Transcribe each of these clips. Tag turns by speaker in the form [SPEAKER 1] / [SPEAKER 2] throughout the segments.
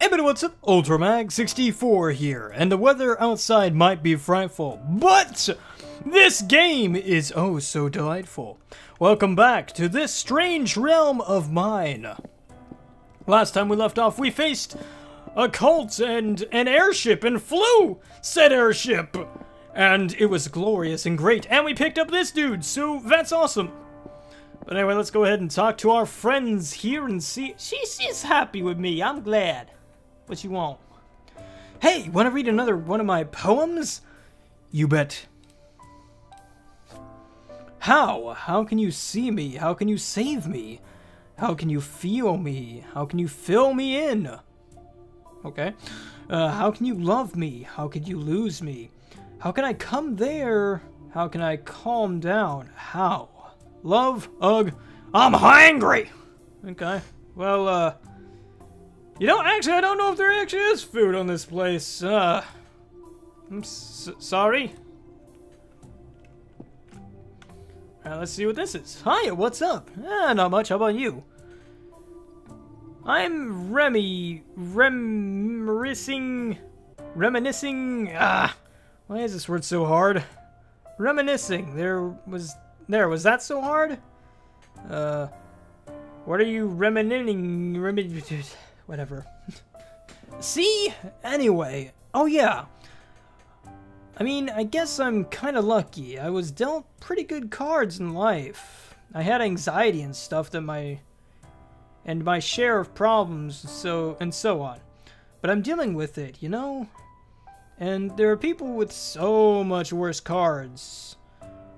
[SPEAKER 1] Hey, but what's up? Ultramag64 here, and the weather outside might be frightful, but this game is oh so delightful. Welcome back to this strange realm of mine. Last time we left off, we faced a cult and an airship and flew said airship, and it was glorious and great, and we picked up this dude, so that's awesome. But anyway, let's go ahead and talk to our friends here and see. She's happy with me. I'm glad. What you want? Hey, want to read another one of my poems? You bet. How? How can you see me? How can you save me? How can you feel me? How can you fill me in? Okay. How can you love me? How could you lose me? How can I come there? How can I calm down? How? Love, ugh, I'm hungry! Okay, well, you know, actually, I don't know if there actually is food on this place. I'm sorry. Alright, let's see what this is. Hiya, what's up? Not much, how about you? I'm reminiscing, why is this word so hard? Reminiscing, was that so hard? What are you reminiscing? Whatever. See? Anyway. Oh, yeah. I mean, I guess I'm kind of lucky. I was dealt pretty good cards in life. I had anxiety and stuff that my share of problems, so on. But I'm dealing with it, you know? And there are people with so much worse cards.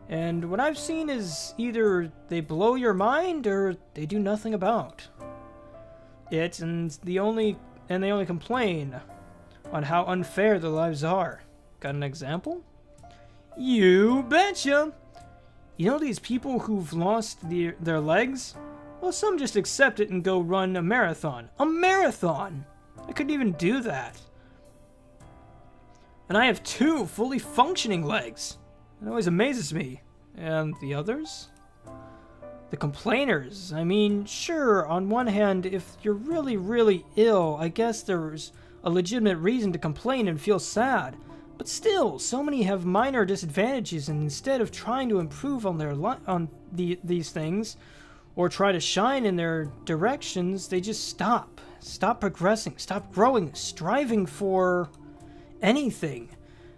[SPEAKER 1] And what I've seen is either they blow your mind or they do nothing about it, and they only complain on how unfair their lives are. Got an example? You betcha! You know these people who've lost their legs? Well, some just accept it and go run a marathon. A marathon! I couldn't even do that. And I have 2 fully functioning legs. It always amazes me. And the others? The complainers. I mean, sure, on one hand, if you're really, really ill, I guess there's a legitimate reason to complain and feel sad. But still, so many have minor disadvantages, and instead of trying to improve on these things, or try to shine in their directions, they just stop. Stop progressing, stop growing, striving for anything.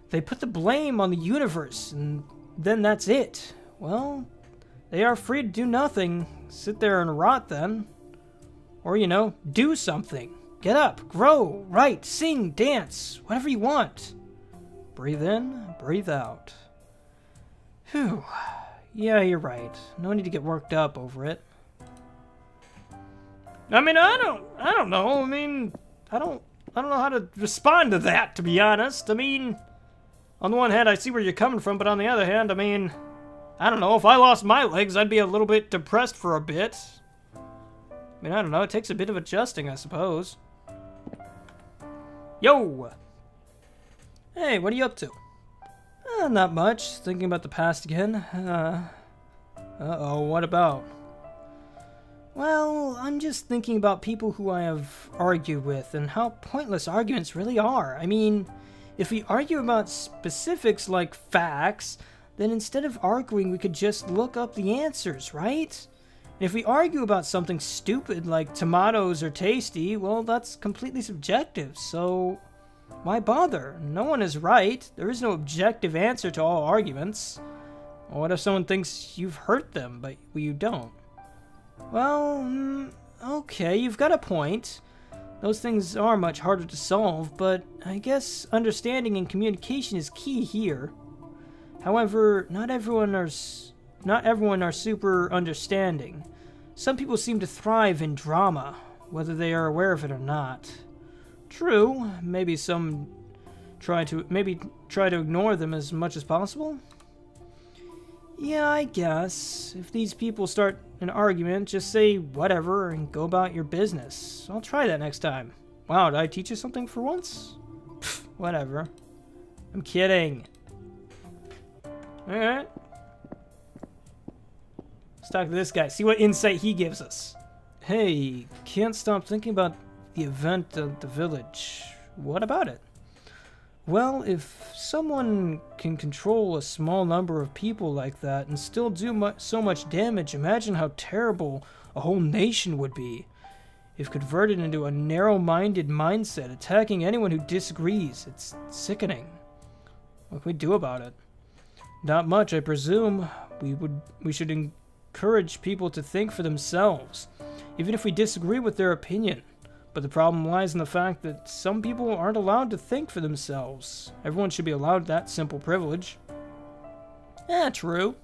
[SPEAKER 1] They put the blame on the universe, and then that's it. Well, they are free to do nothing. Sit there and rot then. Or, you know, do something. Get up, grow, write, sing, dance, whatever you want. Breathe in, breathe out. Whew. Yeah, you're right. No need to get worked up over it. I mean, I don't know. I mean, I don't know how to respond to that, to be honest. I mean, on the one hand, I see where you're coming from, but on the other hand, I mean, I don't know. If I lost my legs, I'd be a little bit depressed for a bit. I mean, I don't know. It takes a bit of adjusting, I suppose. Yo! Hey, what are you up to? Not much. Thinking about the past again. Uh-oh, what about? Well, I'm just thinking about people who I have argued with and how pointless arguments really are. I mean, if we argue about specifics like facts, then instead of arguing, we could just look up the answers, right? And if we argue about something stupid like tomatoes are tasty, well, that's completely subjective, so why bother? No one is right. There is no objective answer to all arguments. Well, what if someone thinks you've hurt them, but you don't? Well, okay, you've got a point. Those things are much harder to solve, but I guess understanding and communication is key here. However, not everyone are super understanding. Some people seem to thrive in drama, whether they are aware of it or not. True, maybe some try to ignore them as much as possible. Yeah, I guess. If these people start an argument, just say whatever and go about your business. I'll try that next time. Wow, did I teach you something for once? Pfft, whatever. I'm kidding. Alright. Let's talk to this guy. See what insight he gives us. Hey, can't stop thinking about the event of the village. What about it? Well, if someone can control a small number of people like that and still do so much damage, imagine how terrible a whole nation would be. If converted into a narrow-minded mindset, attacking anyone who disagrees, it's sickening. What can we do about it? Not much, I presume. We should encourage people to think for themselves, even if we disagree with their opinion. But the problem lies in the fact that some people aren't allowed to think for themselves. Everyone should be allowed that simple privilege. True.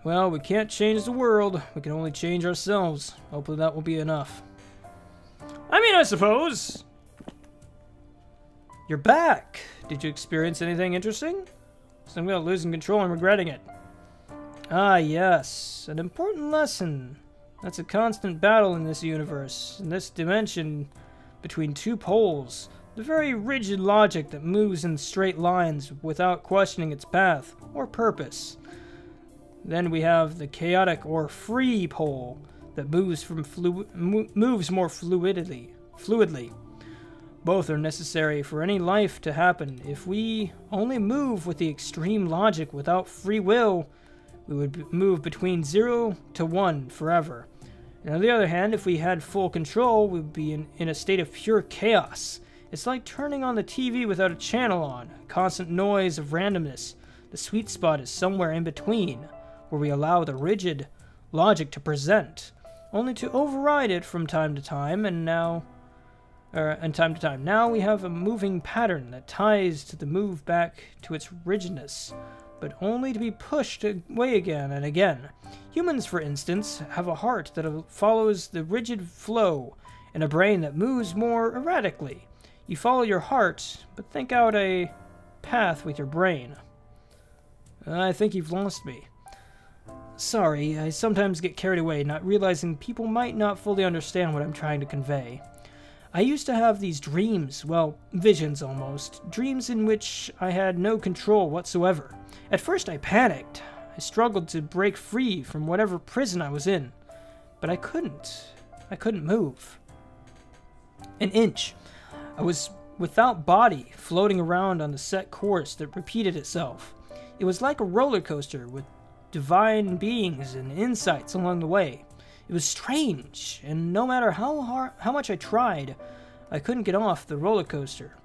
[SPEAKER 1] Well, we can't change the world. We can only change ourselves. Hopefully that will be enough. I suppose. You're back. Did you experience anything interesting? Something about losing control and regretting it. Ah, yes. An important lesson. That's a constant battle in this universe, in this dimension, between two poles. The very rigid logic that moves in straight lines without questioning its path or purpose. Then we have the chaotic or free pole that moves more fluidly. Both are necessary for any life to happen. If we only move with the extreme logic without free will, we would move between 0 to 1 forever. And on the other hand, if we had full control, we would be in a state of pure chaos. It's like turning on the TV without a channel on, a constant noise of randomness. The sweet spot is somewhere in between, where we allow the rigid logic to present, only to override it from time to time, Now we have a moving pattern that ties to the move back to its rigidness, but only to be pushed away again and again. Humans, for instance, have a heart that follows the rigid flow and a brain that moves more erratically. You follow your heart, but think out a path with your brain. I think you've lost me. Sorry, I sometimes get carried away, not realizing people might not fully understand what I'm trying to convey. I used to have these dreams, well, visions almost, dreams in which I had no control whatsoever. At first I panicked. I struggled to break free from whatever prison I was in, but I couldn't. I couldn't move an inch. I was without body, floating around on the set course that repeated itself. It was like a roller coaster with divine beings and insights along the way. It was strange, and no matter how much I tried, I couldn't get off the roller coaster.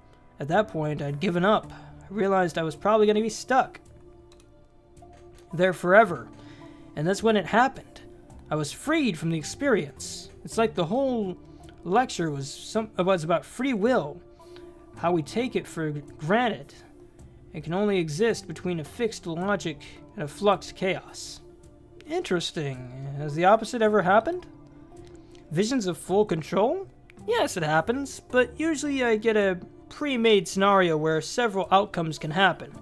[SPEAKER 1] At that point, I'd given up. I realized I was probably going to be stuck there forever, and that's when it happened. I was freed from the experience. It's like the whole lecture was about free will, how we take it for granted. It can only exist between a fixed logic and a fluxed chaos. Interesting. Has the opposite ever happened? Visions of full control? Yes, it happens, but usually I get a pre-made scenario where several outcomes can happen.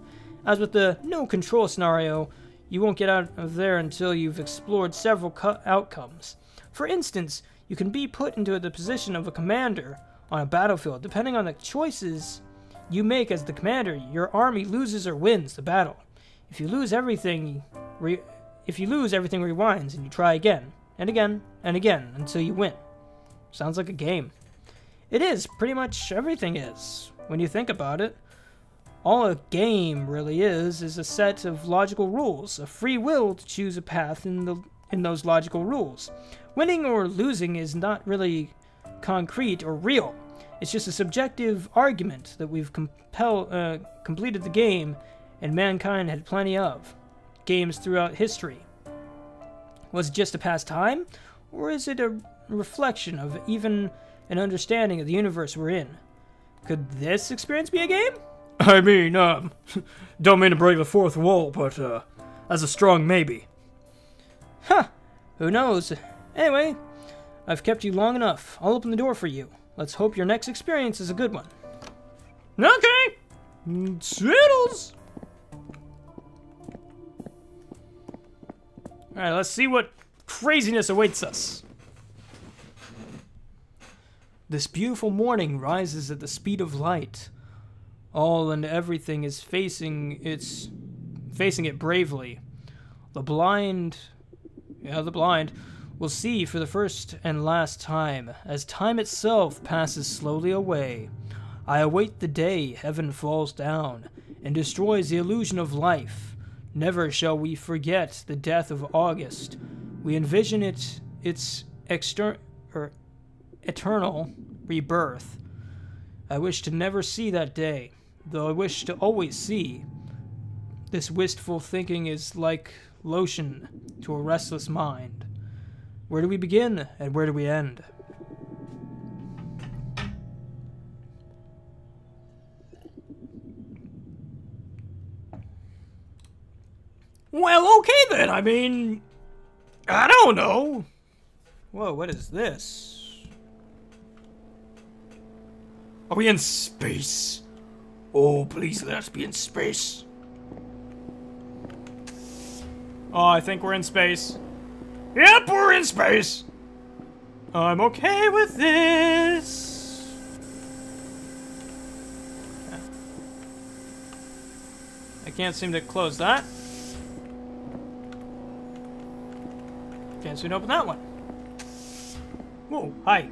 [SPEAKER 1] As with the no control scenario, you won't get out of there until you've explored several outcomes. For instance, you can be put into the position of a commander on a battlefield. Depending on the choices you make as the commander, your army loses or wins the battle. If you lose, everything rewinds and you try again, and again, and again, until you win. Sounds like a game. It is. Pretty much everything is, when you think about it. All a game really is a set of logical rules, a free will to choose a path in those logical rules. Winning or losing is not really concrete or real. It's just a subjective argument that we've completed the game, and mankind had plenty of games throughout history. Was it just a pastime, or is it a reflection of even an understanding of the universe we're in? Could this experience be a game?
[SPEAKER 2] I mean, don't mean to break the fourth wall, but, that's a strong maybe.
[SPEAKER 1] Huh, who knows? Anyway, I've kept you long enough. I'll open the door for you. Let's hope your next experience is a good one.
[SPEAKER 2] Okay! Toodles!
[SPEAKER 1] Alright, let's see what craziness awaits us. This beautiful morning rises at the speed of light. All and everything is facing it bravely. The blind, will see for the first and last time, as time itself passes slowly away. I await the day heaven falls down and destroys the illusion of life. Never shall we forget the death of August. We envision its eternal rebirth. I wish to never see that day, though I wish to always see. This wistful thinking is like lotion to a restless mind. Where do we begin, and where do we end?
[SPEAKER 2] Well, okay then. I mean, I don't know.
[SPEAKER 1] Whoa, what is this?
[SPEAKER 2] Are we in space? Oh, please let us be in space. Oh, I think we're in space. Yep, we're in space. I'm okay with this.
[SPEAKER 1] I can't seem to close that. Can't seem to open that one. Whoa, hi.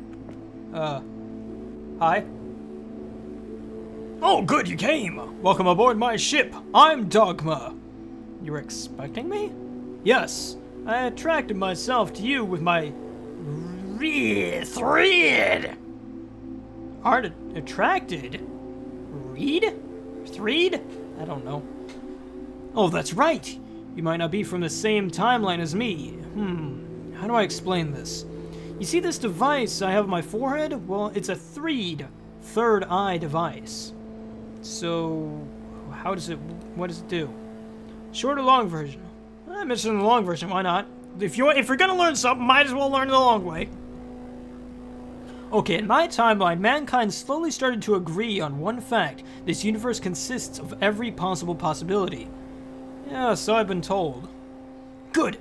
[SPEAKER 1] Hi.
[SPEAKER 2] Oh, good, you came. Welcome aboard my ship. I'm Dogma.
[SPEAKER 1] You were expecting me?
[SPEAKER 2] Yes, I attracted myself to you with my thread.
[SPEAKER 1] Art attracted? Read? Threed? I don't know.
[SPEAKER 2] Oh, that's right.
[SPEAKER 1] You might not be from the same timeline as me. How do I explain this? You see this device I have on my forehead? Well, it's a threed, third eye device. So, what does it do? Short or long version?
[SPEAKER 2] I'm mentioning the long version, why not? If you're gonna learn something, might as well learn it the long way.
[SPEAKER 1] Okay, in my timeline, mankind slowly started to agree on one fact. This universe consists of every possible possibility. Yeah, so I've been told. Good.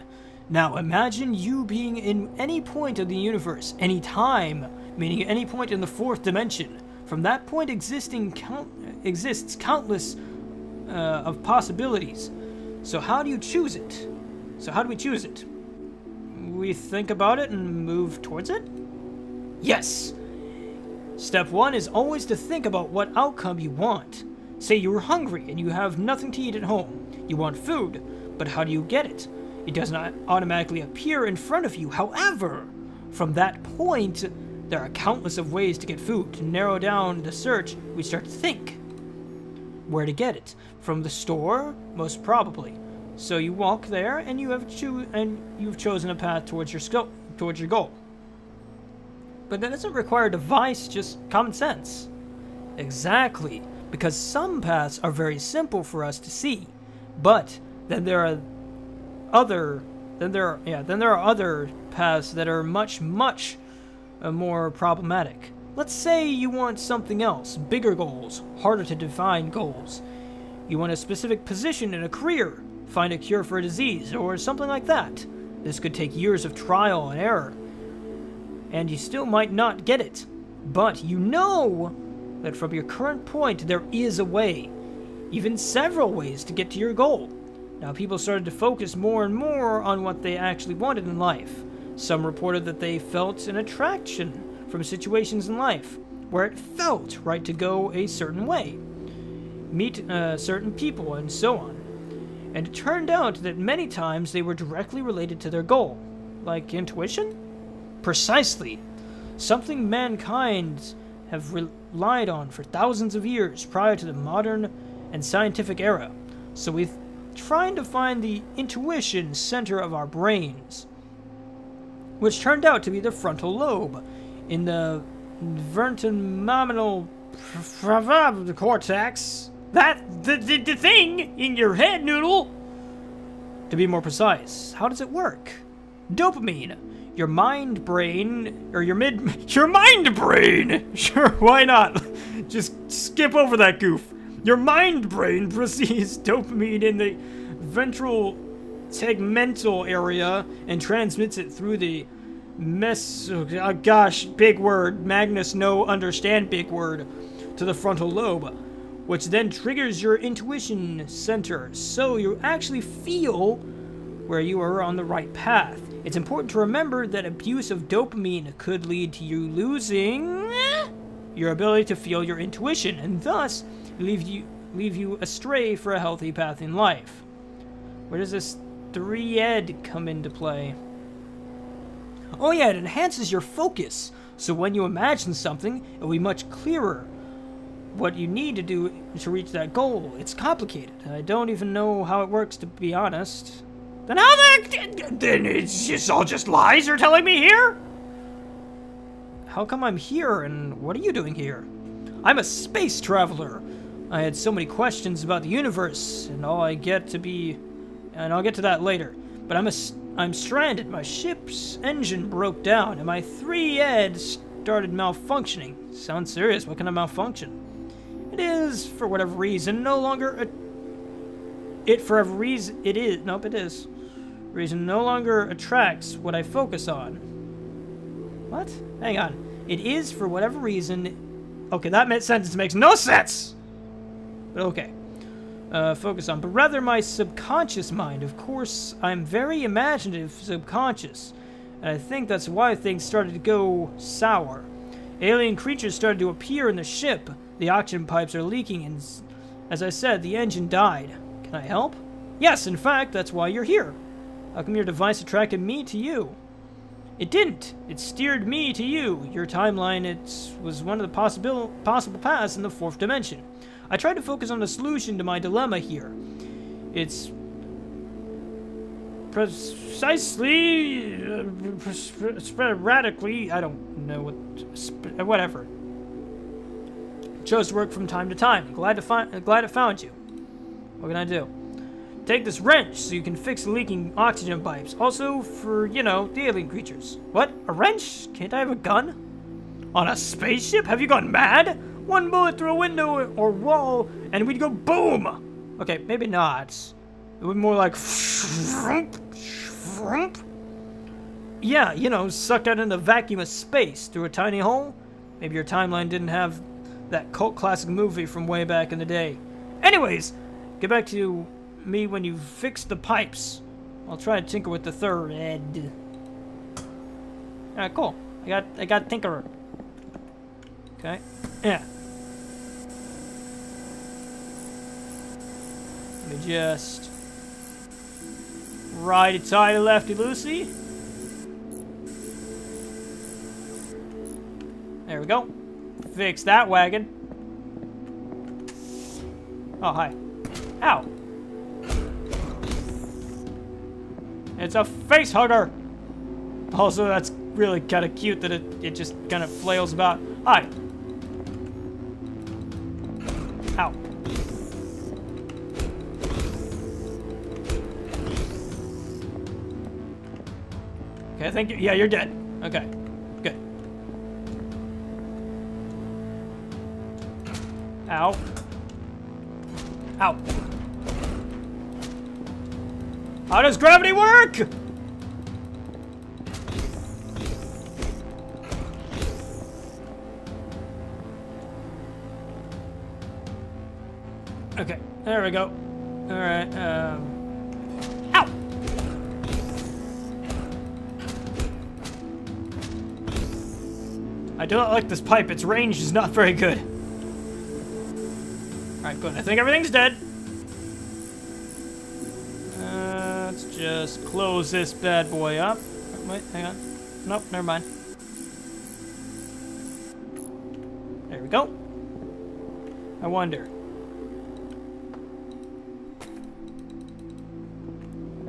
[SPEAKER 1] Now imagine you being in any point of the universe, any time, meaning any point in the fourth dimension. From that point exists countless of possibilities. So how do you choose it? So how do we choose it? We think about it and move towards it? Yes! Step one is always to think about what outcome you want. Say you are hungry and you have nothing to eat at home. You want food, but how do you get it? It does not automatically appear in front of you. However, from that point, there are countless of ways to get food. To narrow down the search, we start to think. Where to get it? From the store? Most probably. So you walk there, and you've chosen a path towards your goal. But that doesn't require a device, just common sense. Exactly, because some paths are very simple for us to see, but then there are other paths that are much more problematic. Let's say you want something else, bigger goals, harder to define goals. You want a specific position in a career, find a cure for a disease, or something like that. This could take years of trial and error, and you still might not get it. But you know that from your current point there is a way, even several ways to get to your goal. Now people started to focus more and more on what they actually wanted in life. Some reported that they felt an attraction from situations in life where it felt right to go a certain way, meet certain people, and so on. And it turned out that many times they were directly related to their goal. Like intuition? Precisely. Something mankind have relied on for thousands of years prior to the modern and scientific era. So we're trying to find the intuition center of our brains, which turned out to be the frontal lobe in the vertebral cortex.
[SPEAKER 2] That the thing in your head, Noodle.
[SPEAKER 1] To be more precise, how does it work? Dopamine. Your mind brain, or your mind brain!
[SPEAKER 2] Sure, why not? Just skip over that goof. Your mind brain perceives dopamine in the ventral tegmental area and transmits it through the big word. Magnus no understand big word. To the frontal lobe, which then triggers your intuition center. So you actually feel
[SPEAKER 1] where you are on the right path. It's important to remember that abuse of dopamine could lead to you losing your ability to feel your intuition, and thus leave you astray for a healthy path in life. Where does this 3-ed come into play? Oh yeah, it enhances your focus, so when you imagine something, it will be much clearer what you need to do to reach that goal. It's complicated. I don't even know how it works, to be honest.
[SPEAKER 2] Then then it's just all just lies you're telling me here?
[SPEAKER 1] How come I'm here, and what are you doing here? I'm a space traveler. I had so many questions about the universe, and I'll get to that later. But I'm stranded. My ship's engine broke down, and my 3-ed started malfunctioning. Sounds serious. What kind of malfunction? It is, for whatever reason, no longer reason no longer attracts what I focus on. What? Hang on. It is, for whatever reason... Okay, that sentence makes no sense! But okay. Focus on. But rather my subconscious mind. Of course, I'm very imaginative subconscious. And I think that's why things started to go sour. Alien creatures started to appear in the ship. The oxygen pipes are leaking, and as I said, the engine died. Can I help? Yes, in fact, that's why you're here. How come your device attracted me to you? It didn't. It steered me to you. Your timeline, was one of the possible paths in the 4th dimension. I tried to focus on the solution to my dilemma here. It's precisely, sporadically, I don't know whatever. Chose to work from time to time. Glad it found you. What can I do? Take this wrench so you can fix the leaking oxygen pipes. Also for, the alien creatures. What? A wrench? Can't I have a gun? On a spaceship? Have you gone mad? One bullet through a window or wall, and we'd go boom! Okay, maybe not. It would be more like... Yeah, sucked out in the vacuum of space through a tiny hole. Maybe your timeline didn't have that cult classic movie from way back in the day. Anyways, get back to me when you've fixed the pipes. I'll try to tinker with the 3rd. Alright, cool. I got Tinkerer. Okay. Yeah. Let me just righty-tighty, lefty-loosey. There we go. Fix that wagon. Oh, hi. Ow. It's a face hugger. Also, that's really kind of cute that it just kind of flails about. Hi. Ow. Okay, thank you. Yeah, you're dead. Okay, good. Ow. Ow. How does gravity work? Okay, there we go. Alright, Ow! I do not like this pipe. Its range is not very good. Alright, good. I think everything's dead. Let's just close this bad boy up. Wait, hang on. Nope, never mind. There we go. I wonder.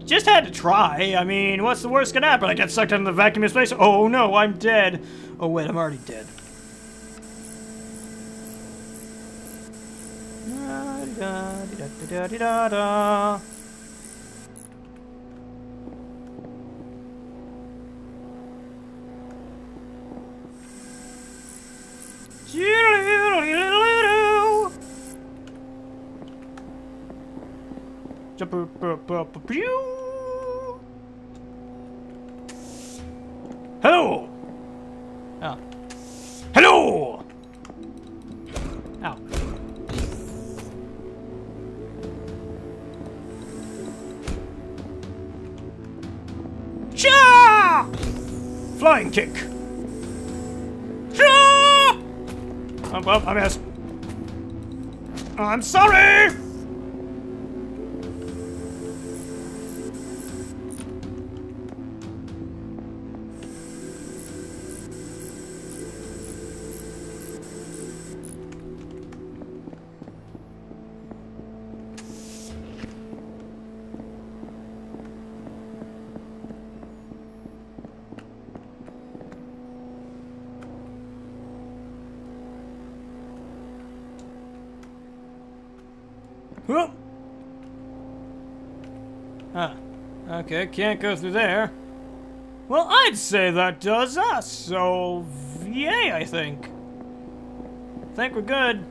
[SPEAKER 1] Just had to try. I mean, what's the worst gonna happen? I get sucked into the vacuum of space. Oh no, I'm dead. Oh wait, I'm already dead. Da-da-da-da-da-da. Hello. Oh. Hello. Ow.
[SPEAKER 2] flying kick. Oh, well, I missed. I'm sorry! Whoop. Huh. Okay, can't go through there. Well, I'd say that does us, so yay, I think. Think we're good.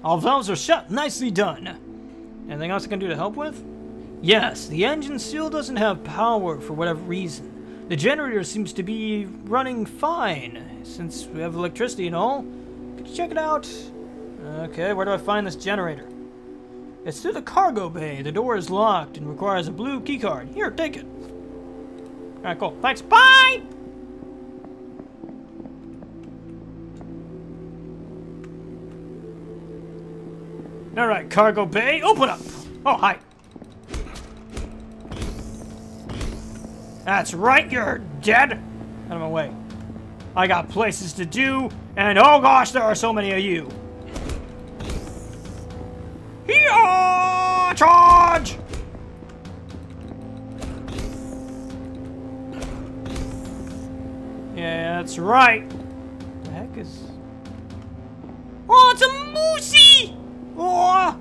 [SPEAKER 2] All valves are shut. Nicely done. Anything else I can do to help with? Yes, the engine still doesn't have power for whatever reason. The generator seems to be running fine, since we have electricity and all. Could you check it out? Okay, where do I find this generator? It's through the cargo bay. The door is locked and requires a blue keycard. Here, take it. Alright, cool. Thanks. Bye! Alright, cargo bay, open up! Oh, hi. That's right, you're dead! Out of my way. I got places to do, and oh gosh, there are so many of you. Hee-haw! Charge! Yeah, that's right. What the heck is... Oh, it's a moosey! Oh,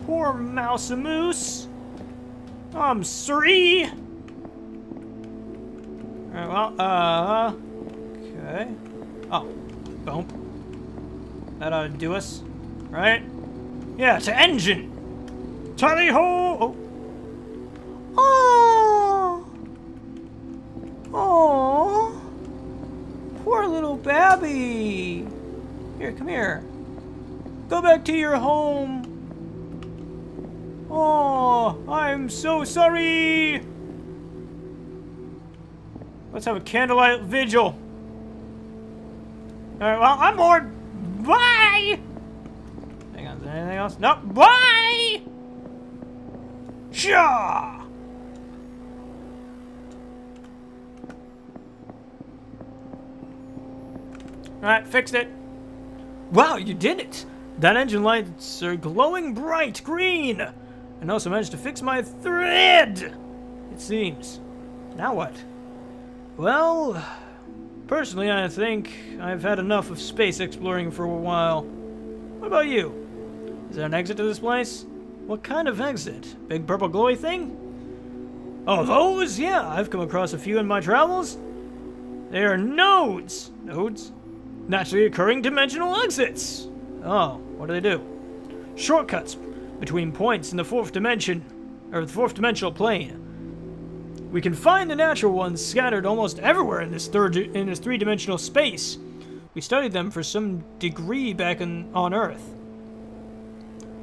[SPEAKER 2] poor mouse-a-moose. I'm sorry. Alright, well, okay. Oh, boom. That ought to do us, right? Yeah, to engine! Tally-ho! Oh! Oh! Poor little babby! Here, come here. Go back to your home! Oh, I'm so sorry! Let's have a candlelight vigil. Alright, well, I'm bored! Bye! Hang on, is there anything else? Nope. Bye! Shaw! Alright, fixed it. Wow, you did it! That engine lights are glowing bright green! And also managed to fix my thread! It seems. Now what? Well, personally I think I've had enough of space exploring for a while. What about you? Is there an exit to this place? What kind of exit? Big purple glowy thing? Oh, those? Yeah, I've come across a few in my travels. They are nodes. Nodes? Naturally occurring dimensional exits. Oh, what do they do? Shortcuts between points in the fourth dimension, or the fourth dimensional plane. We can find the natural ones scattered almost everywhere in this three-dimensional space. We studied them for some degree back on Earth.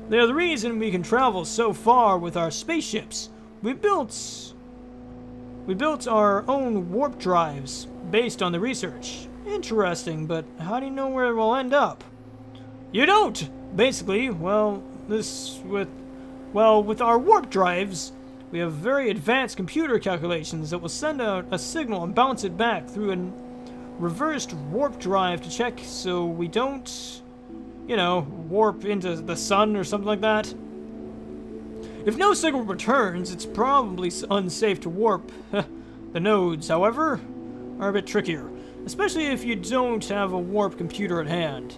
[SPEAKER 2] They are the reason we can travel so far with our spaceships. We built our own warp drives based on the research. Interesting, but how do you know where we'll end up? You don't! Basically, with our warp drives, we have very advanced computer calculations that will send out a signal and bounce it back through a reversed warp drive to check so we don't, you know, warp into the sun or something like that. If no signal returns, it's probably unsafe to warp. The nodes, however, are a bit trickier, especially if you don't have a warp computer at hand.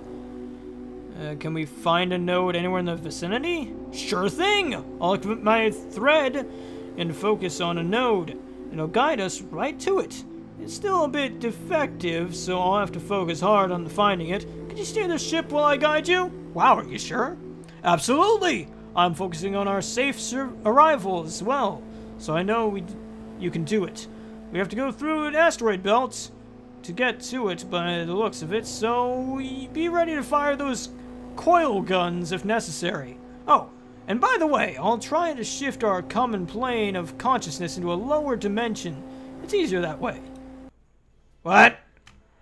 [SPEAKER 2] Can we find a node anywhere in the vicinity? Sure thing! I'll activate my thread and focus on a node, and it'll guide us right to it. It's still a bit defective, so I'll have to focus hard on finding it. Could you steer the ship while I guide you? Wow, are you sure? Absolutely! I'm focusing on our safe arrival as well, so I know you can do it. We have to go through an asteroid belt to get to it by the looks of it, so be ready to fire those coil guns if necessary. Oh, and by the way, I'll try to shift our common plane of consciousness into a lower dimension. It's easier that way. What?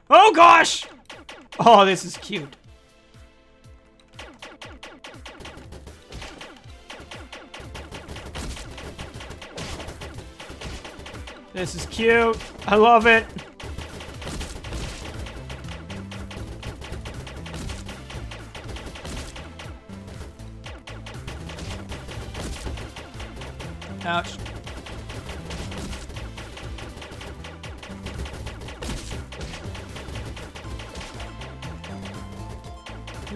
[SPEAKER 2] Oh gosh! Oh, this is cute. This is cute. I love it. Ouch.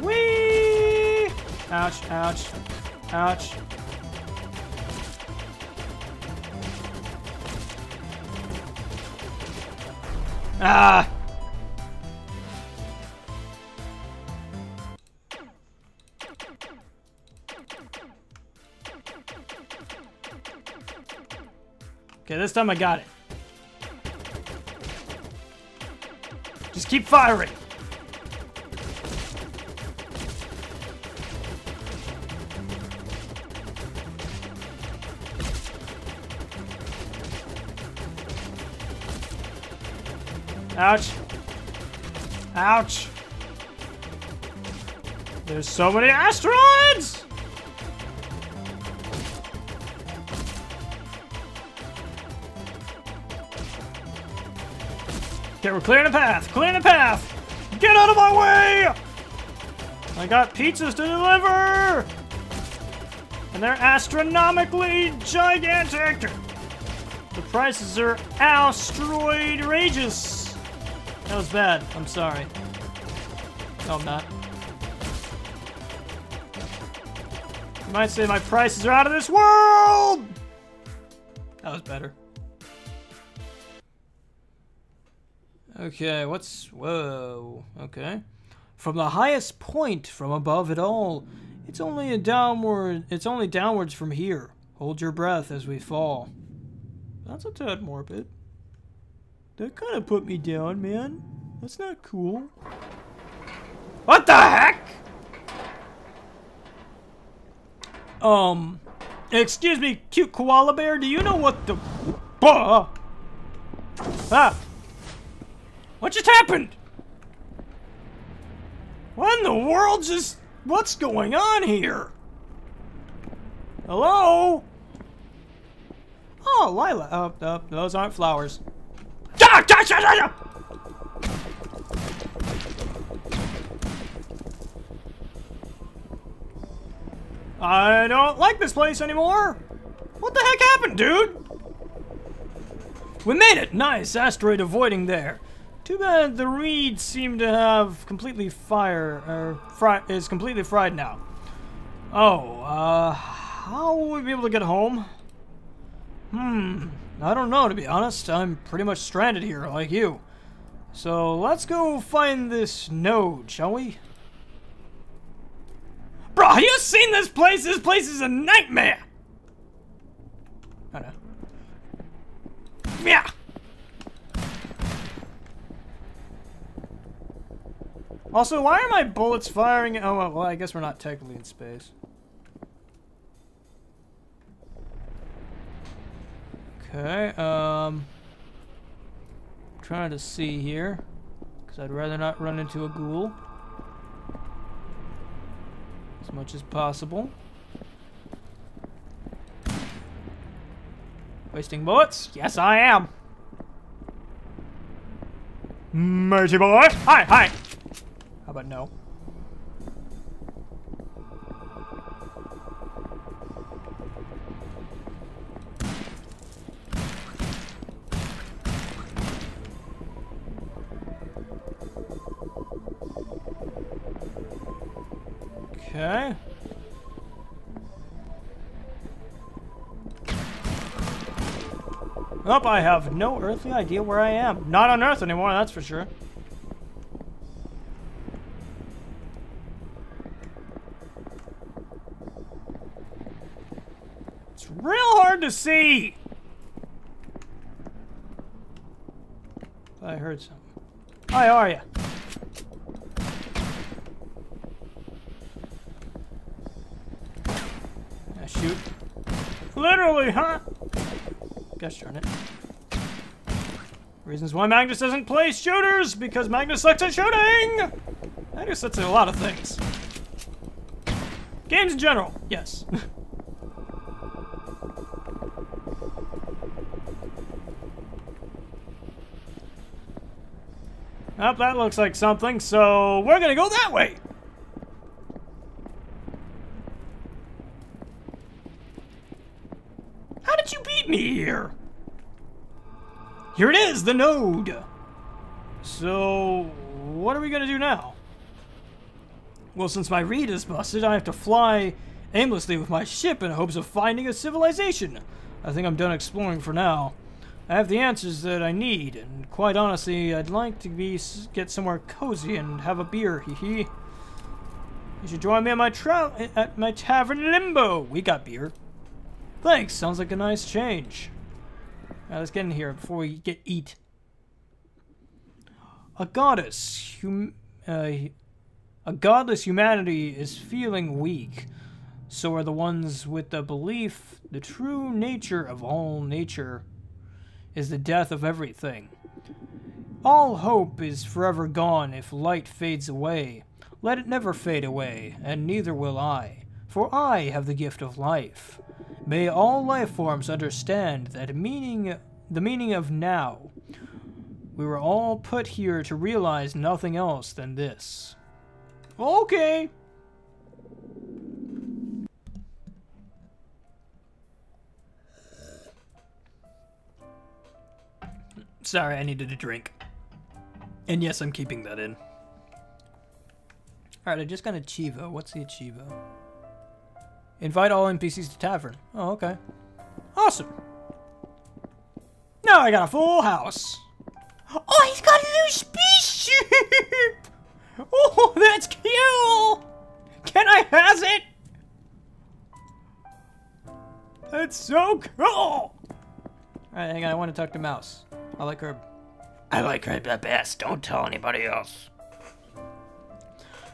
[SPEAKER 2] Whee! Ouch, ouch, ouch. Ah! Okay, this time I got it. Just keep firing. Ouch. Ouch. There's so many asteroids! Okay, we're clearing a path. Clearing a path! Get out of my way! I got pizzas to deliver! And they're astronomically gigantic! The prices are asteroid-rageous! That was bad. I'm sorry. No, I'm not. You might say my prices are out of this world! That was better. Okay, what's... Whoa. Okay. From the highest point, from above it all, it's only downwards from here. Hold your breath as we fall. That's a tad morbid. That kind of put me down, man. That's not cool. What the heck? Excuse me, cute koala bear, do you know what the... Ah! What just happened? What in the world just... What's going on here? Hello? Oh, lilac. Oh, those aren't flowers. I don't like this place anymore. What the heck happened, dude? We made it. Nice. Asteroid avoiding there. Too bad the reeds seem to have completely is completely fried now. Oh, how will we be able to get home? I don't know, to be honest. I'm pretty much stranded here, like you. So let's go find this node, shall we? Bro, have you seen this place? This place is a nightmare! I know. Yeah! Also, why are my bullets firing? Oh, well, I guess we're not technically in space. Okay, trying to see here, because I'd rather not run into a ghoul as much as possible. Wasting bullets? Yes, I am. Matey boy! Hi, hi! How about no? Okay. Nope, I have no earthly idea where I am. Not on Earth anymore, that's for sure. It's real hard to see. I heard something. Hi, how are you? Shoot. Literally, huh? Gosh darn it. Reasons why Magnus doesn't play shooters, because Magnus sucks at shooting! Magnus sucks at a lot of things. Games in general, yes. Oh, that looks like something, so we're gonna go that way! How did you beat me here? Here it is, the node! So, what are we gonna do now? Well, since my reed is busted, I have to fly aimlessly with my ship in hopes of finding a civilization. I think I'm done exploring for now. I have the answers that I need, and quite honestly, I'd like to get somewhere cozy and have a beer, hee. You should join me at my tavern Limbo. We got beer. Thanks, sounds like a nice change. Now let's get in here before we get eat. A godless humanity is feeling weak. So are the ones with the belief the true nature of all nature is the death of everything. All hope is forever gone if light fades away. Let it never fade away, and neither will I, for I have the gift of life. May all life forms understand that the meaning of now. We were all put here to realize nothing else than this. Okay. Sorry, I needed a drink. And yes, I'm keeping that in. Alright, I just got an Achievo. What's the Achievo? Invite all NPCs to tavern. Oh, okay. Awesome. Now I got a full house. Oh, he's got a new spaceship! Oh, that's cute! Can I has it? That's so cool! Alright, hang on, I want to talk to Mouse. I like her the best. Don't tell anybody else.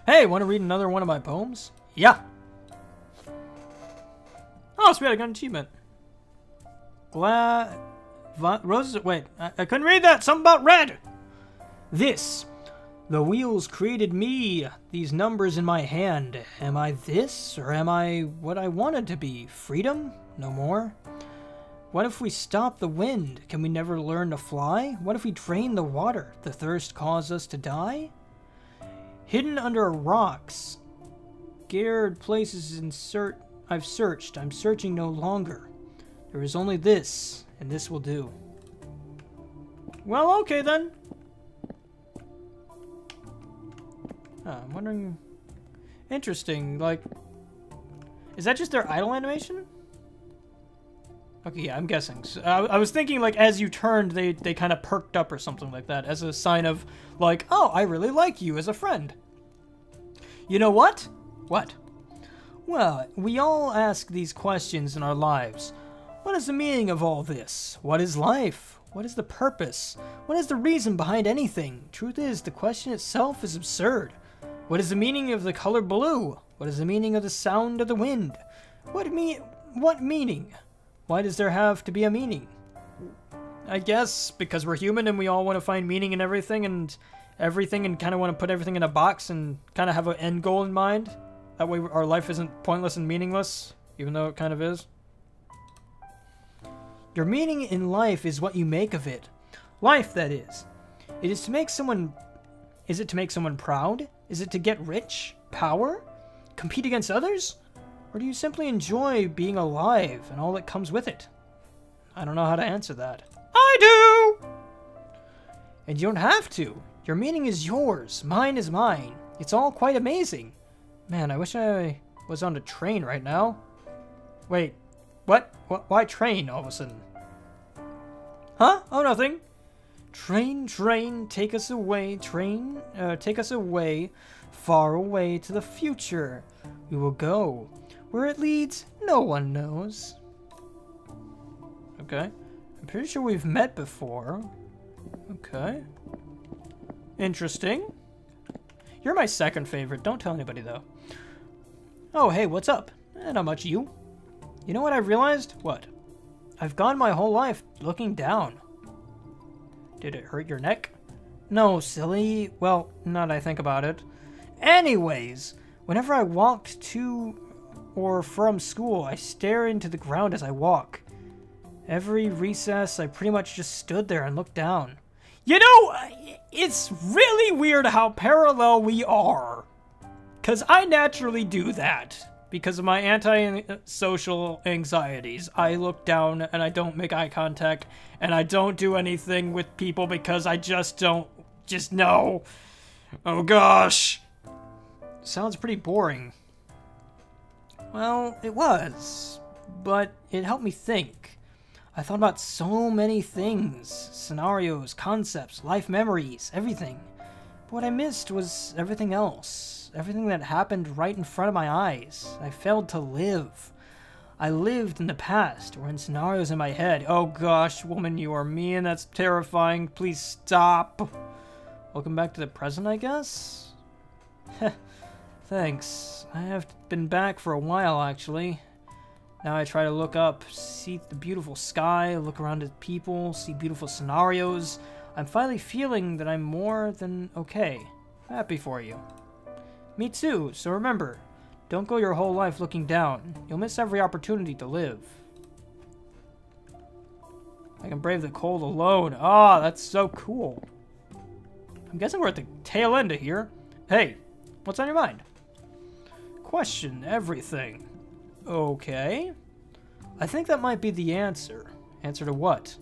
[SPEAKER 2] Hey, want to read another one of my poems? Yeah. Oh, sweet, I got an achievement. Roses. Wait, I couldn't read that. Something about red. This. The wheels created me. These numbers in my hand. Am I this, or am I what I wanted to be? Freedom? No more? What if we stop the wind? Can we never learn to fly? What if we drain the water? The thirst caused us to die? Hidden under rocks. Scared places I've searched. I'm searching no longer. There is only this, and this will do. Well, okay then. I'm wondering... Interesting, like... Is that just their idle animation? Okay, yeah, I'm guessing. So, I was thinking, like, as you turned, they kind of perked up or something like that, as a sign of, like, oh, I really like you as a friend. You know what? What? Well, we all ask these questions in our lives. What is the meaning of all this? What is life? What is the purpose? What is the reason behind anything? Truth is, the question itself is absurd. What is the meaning of the color blue? What is the meaning of the sound of the wind? What meaning? Why does there have to be a meaning? I guess because we're human and we all want to find meaning in everything and kind of want to put everything in a box and kind of have an end goal in mind. That way our life isn't pointless and meaningless, even though it kind of is. Your meaning in life is what you make of it. Life, that is. Is it to make someone proud? Is it to get rich? Power? Compete against others? Or do you simply enjoy being alive and all that comes with it? I don't know how to answer that. I do! And you don't have to. Your meaning is yours. Mine is mine. It's all quite amazing. Man, I wish I was on a train right now. Wait, what? Why train all of a sudden? Huh? Oh, nothing. Train, train, take us away. Train, take us away. Far away to the future. We will go. Where it leads, no one knows. Okay. I'm pretty sure we've met before. Okay. Interesting. You're my second favorite. Don't tell anybody, though. Oh, hey, what's up? Not much, you. You know what I realized? What? I've gone my whole life looking down.
[SPEAKER 1] Did it hurt your neck? No, silly. Well, now that I think about it. Anyways, whenever I walked to or from school, I stare into the ground as I walk. Every recess, I pretty much just stood there and looked down. You know, it's really weird how parallel we are. Because I naturally do that. Because of my anti-social anxieties. I look down and I don't make eye contact. And I don't do anything with people because I just don't... Just know. Oh gosh. Sounds pretty boring. Well, it was. But it helped me think. I thought about so many things. Scenarios, concepts, life memories, everything. But what I missed was everything else. Everything that happened right in front of my eyes. I failed to live. I lived in the past, or in scenarios in my head. Oh gosh, woman, you are mean. That's terrifying. Please stop. Welcome back to the present, I guess? Thanks. I have been back for a while, actually. Now I try to look up, see the beautiful sky, look around at people, see beautiful scenarios. I'm finally feeling that I'm more than okay. Happy for you. Me too, so remember, don't go your whole life looking down. You'll miss every opportunity to live. I can brave the cold alone. Ah, that's so cool. I'm guessing we're at the tail end of here. Hey, what's on your mind? Question everything. Okay. I think that might be the answer. Answer to what?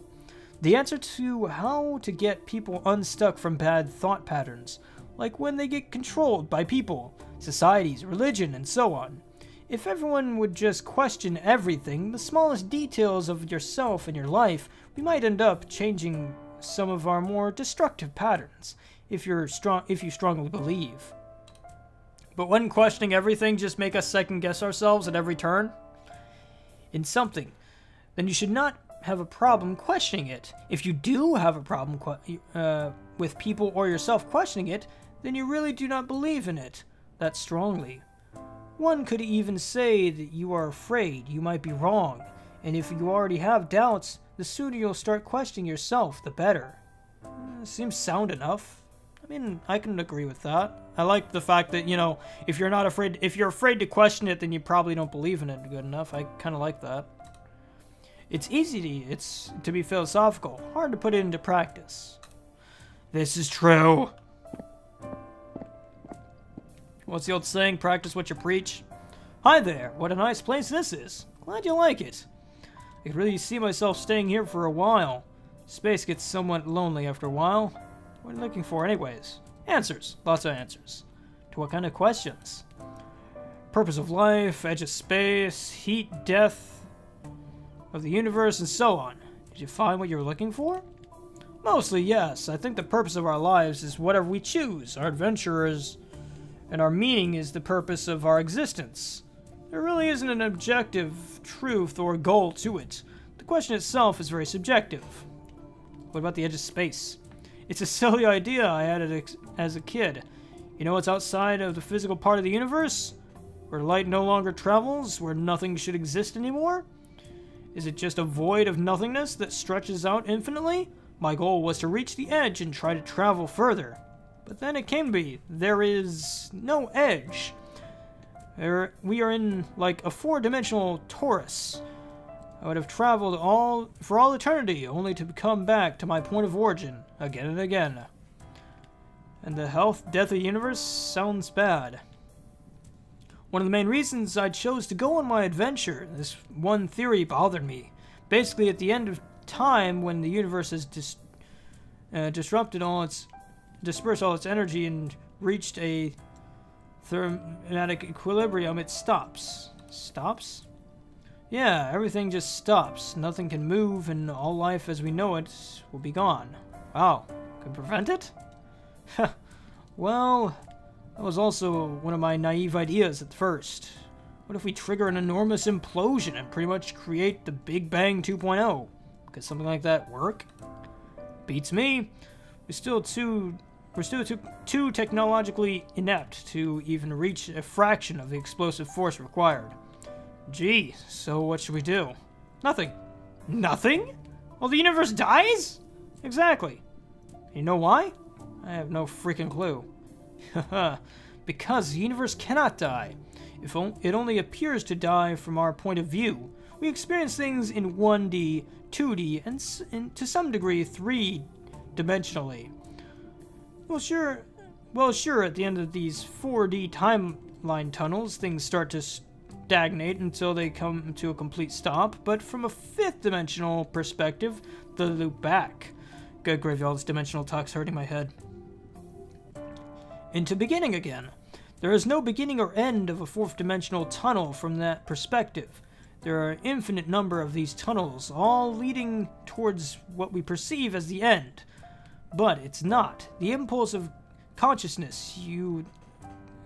[SPEAKER 1] The answer to how to get people unstuck from bad thought patterns, like when they get controlled by people, societies, religion, and so on. If everyone would just question everything, the smallest details of yourself and your life, we might end up changing some of our more destructive patterns, if you strongly believe. But wouldn't questioning everything just make us second-guess ourselves at every turn? In something, then you should not have a problem questioning it. If you do have a problem with people or yourself questioning it, then you really do not believe in it that strongly. One could even say that you are afraid you might be wrong, and if you already have doubts, the sooner you'll start questioning yourself, the better. Seems sound enough. I mean, I can agree with that. I like the fact that, you know, if you're afraid to question it, then you probably don't believe in it good enough. I kind of like that. It's easy to be philosophical, hard to put it into practice. This is true. What's the old saying? Practice what you preach. Hi there, what a nice place this is. Glad you like it. I could really see myself staying here for a while. Space gets somewhat lonely after a while. What are you looking for anyways? Answers. Lots of answers. To what kind of questions? Purpose of life, edge of space, heat, death of the universe, and so on. Did you find what you were looking for? Mostly, yes. I think the purpose of our lives is whatever we choose. Our adventure is, and our meaning is the purpose of our existence. There really isn't an objective truth or goal to it. The question itself is very subjective. What about the edge of space? It's a silly idea I had it as a kid. You know what's outside of the physical part of the universe? Where light no longer travels? Where nothing should exist anymore? Is it just a void of nothingness that stretches out infinitely? My goal was to reach the edge and try to travel further. But then it came to be, there is no edge. We are in like a four-dimensional torus. I would have traveled for all eternity, only to come back to my point of origin, again and again. And the death of the universe sounds bad. One of the main reasons I chose to go on my adventure, this one theory bothered me. Basically, at the end of time, when the universe has dispersed all its energy and reached a thermatic equilibrium, it stops. Stops? Yeah, everything just stops. Nothing can move, and all life as we know it will be gone. Wow. Can prevent it? Well, that was also one of my naive ideas at first. What if we trigger an enormous implosion and pretty much create the Big Bang 2.0? Could something like that work? Beats me. We're still too technologically inept to even reach a fraction of the explosive force required. Gee, so what should we do? Nothing. Nothing? Well, the universe dies? Exactly. You know why? I have no freaking clue. Haha. Because the universe cannot die. It only appears to die from our point of view. We experience things in 1D, 2D, and to some degree 3-dimensionally. Well, sure, at the end of these 4D timeline tunnels, things start to stagnate until they come to a complete stop, but from a 5th-dimensional perspective, they loop back. Good gravy, all this dimensional talk's hurting my head. Into beginning again. There is no beginning or end of a 4th-dimensional tunnel from that perspective. There are an infinite number of these tunnels, all leading towards what we perceive as the end. But it's not. The impulse of consciousness, you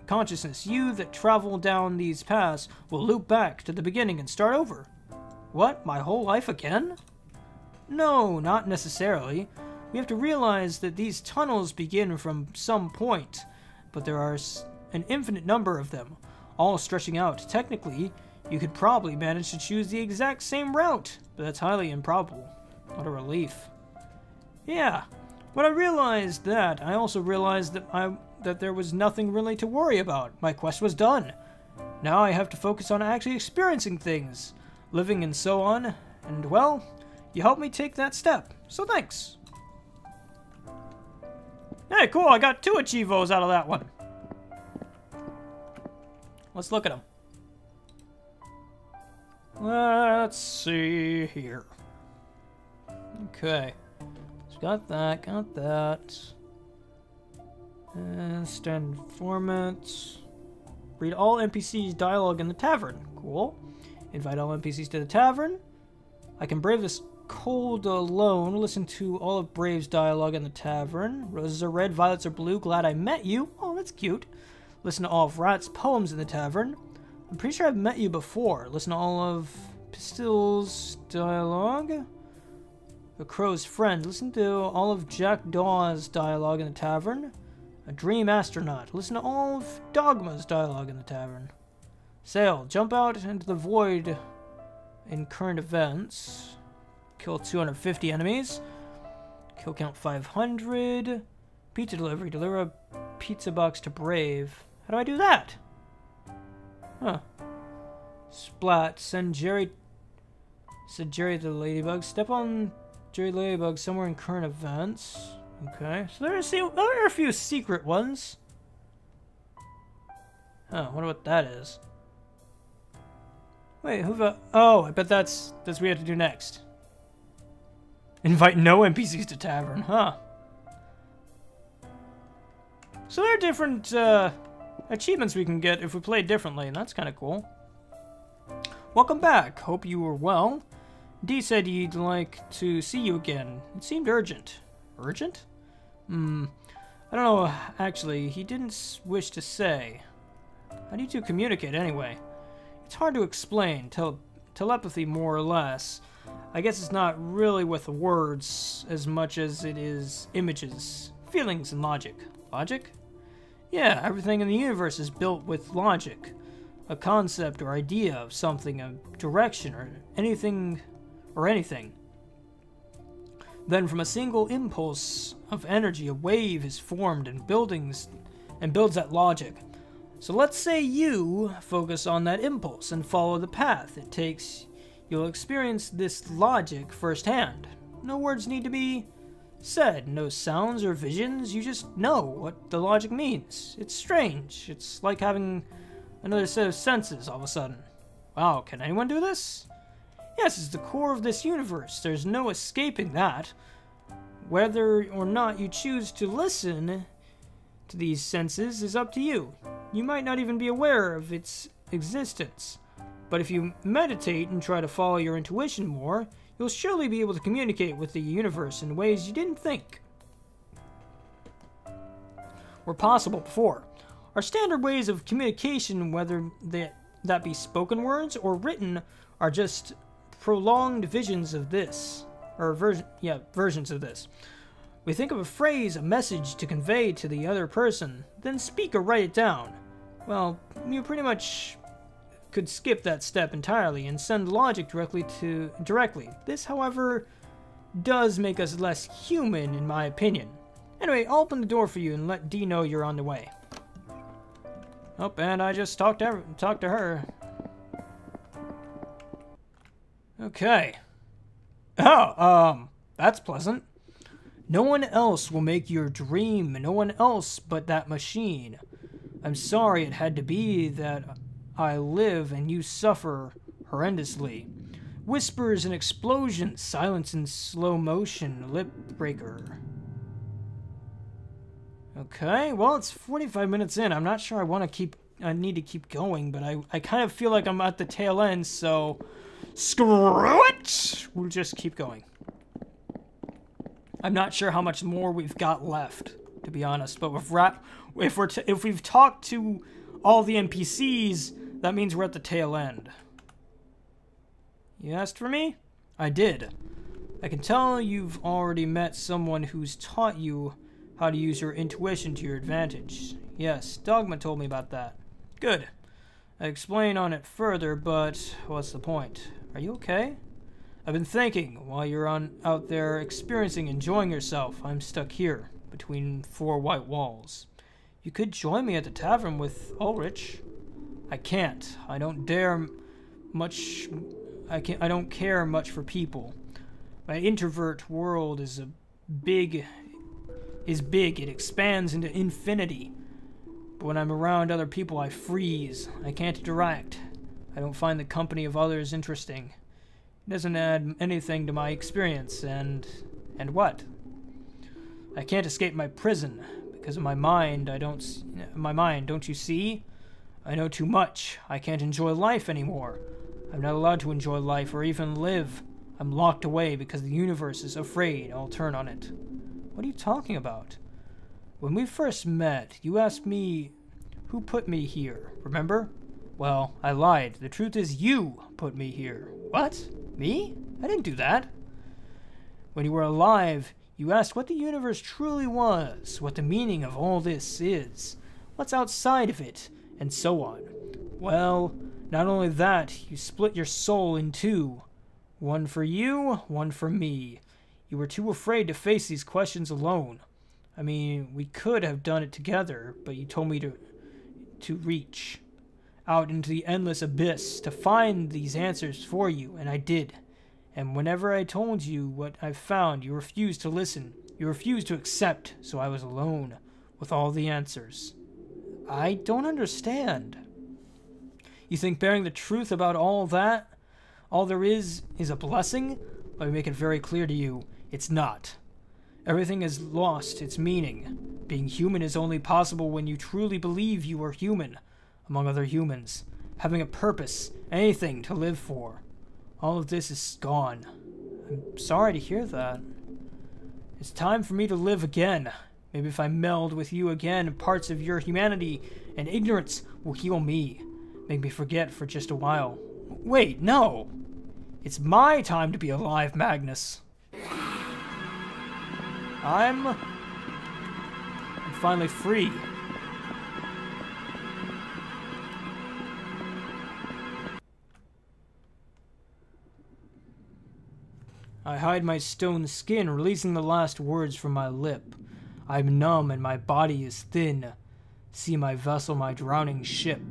[SPEAKER 1] that travel down these paths, will loop back to the beginning and start over. What? My whole life again? No, not necessarily. We have to realize that these tunnels begin from some point, but there are an infinite number of them, all stretching out. Technically, you could probably manage to choose the exact same route, but that's highly improbable. What a relief. Yeah, when I realized that, I also realized that there was nothing really to worry about. My quest was done. Now I have to focus on actually experiencing things, living and so on, and well, you helped me take that step, so thanks. Hey, cool, I got 2 achievos out of that one. Let's look at them. Let's see here. Okay. So got that. And standard formats. Read all NPCs' dialogue in the tavern. Cool. Invite all NPCs to the tavern. I can brave this cold alone. Listen to all of Brave's dialogue in the tavern. Roses are red, violets are blue. Glad I met you. Oh, that's cute. Listen to all of Rat's poems in the tavern. I'm pretty sure I've met you before. Listen to all of Pistol's dialogue. The Crow's friend. Listen to all of Jackdaw's dialogue in the tavern. A dream astronaut. Listen to all of Dogma's dialogue in the tavern. Sail. Jump out into the void in current events. Kill 250 enemies. Kill count 500. Pizza delivery. Deliver a pizza box to Brave. How do I do that? Huh. Splat. Send Jerry to the Ladybug. Step on Jerry Ladybug somewhere in current events. Okay. So there are a few secret ones. Huh. Wonder what that is. Wait, oh, I bet that's what we have to do next. Invite no NPCs to tavern, huh? So there are different achievements we can get if we play differently, and that's kind of cool. Welcome back. Hope you were well. Dee said he'd like to see you again. It seemed urgent. Urgent? I don't know, actually. He didn't wish to say. How do you two communicate, anyway? It's hard to explain. Telepathy, more or less. I guess it's not really with words as much as it is images, feelings, and logic. Logic? Yeah, everything in the universe is built with logic. A concept or idea of something, a direction, or anything. Then from a single impulse of energy, a wave is formed and builds that logic. So let's say you focus on that impulse and follow the path it takes. You'll experience this logic firsthand. No words need to be said, no sounds or visions, you just know what the logic means. It's strange. It's like having another set of senses all of a sudden. Wow, can anyone do this? Yes, it's the core of this universe. There's no escaping that. Whether or not you choose to listen to these senses is up to you. You might not even be aware of its existence. But if you meditate and try to follow your intuition more, you'll surely be able to communicate with the universe in ways you didn't think were possible before. Our standard ways of communication, whether that be spoken words or written, are just prolonged visions of this. Or versions of this. We think of a phrase, a message to convey to the other person, then speak or write it down. Well, you pretty much could skip that step entirely and send logic directly. This, however, does make us less human, in my opinion. Anyway, I'll open the door for you and let Dee know you're on the way. Oh, and I just talked to her. Okay. Oh, that's pleasant. No one else will make your dream, no one else but that machine. I'm sorry it had to be that I live and you suffer horrendously. Whispers and explosions, silence in slow motion, lip breaker. Okay, well, it's 45 minutes in. I'm not sure I need to keep going, but I kind of feel like I'm at the tail end, so screw it! We'll just keep going. I'm not sure how much more we've got left, to be honest, but if we've talked to all the NPCs, that means we're at the tail end. You asked for me? I did. I can tell you've already met someone who's taught you how to use your intuition to your advantage. Yes, Dogma told me about that. Good. I explain on it further, but what's the point? Are you okay? I've been thinking, while you're out there experiencing, enjoying yourself, I'm stuck here, between 4 white walls. You could join me at the tavern with Ulrich. I can't. I don't dare much... I don't care much for people. My introvert world is big. It expands into infinity. But when I'm around other people, I freeze. I can't interact. I don't find the company of others interesting. It doesn't add anything to my experience, and what? I can't escape my prison because of my mind. Don't you see? I know too much. I can't enjoy life anymore. I'm not allowed to enjoy life or even live. I'm locked away because the universe is afraid I'll turn on it. What are you talking about? When we first met, you asked me who put me here, remember? Well, I lied. The truth is you put me here. What? Me? I didn't do that. When you were alive, you asked what the universe truly was, what the meaning of all this is, what's outside of it, and so on. Well, not only that, you split your soul in two. One for you, one for me. You were too afraid to face these questions alone. I mean, we could have done it together, but you told me to reach out into the endless abyss to find these answers for you, and I did. And whenever I told you what I found, you refused to listen. You refused to accept, so I was alone with all the answers. I don't understand. You think bearing the truth about all that, all there is a blessing? Let me make it very clear to you, it's not. Everything has lost its meaning. Being human is only possible when you truly believe you are human, among other humans, having a purpose, anything to live for. All of this is gone. I'm sorry to hear that. It's time for me to live again. Maybe if I meld with you again, parts of your humanity and ignorance will heal me. Make me forget for just a while. Wait, no! It's my time to be alive, Magnus. I'm finally free. I hide my stone skin, releasing the last words from my lip. I'm numb and my body is thin. See my vessel, my drowning ship.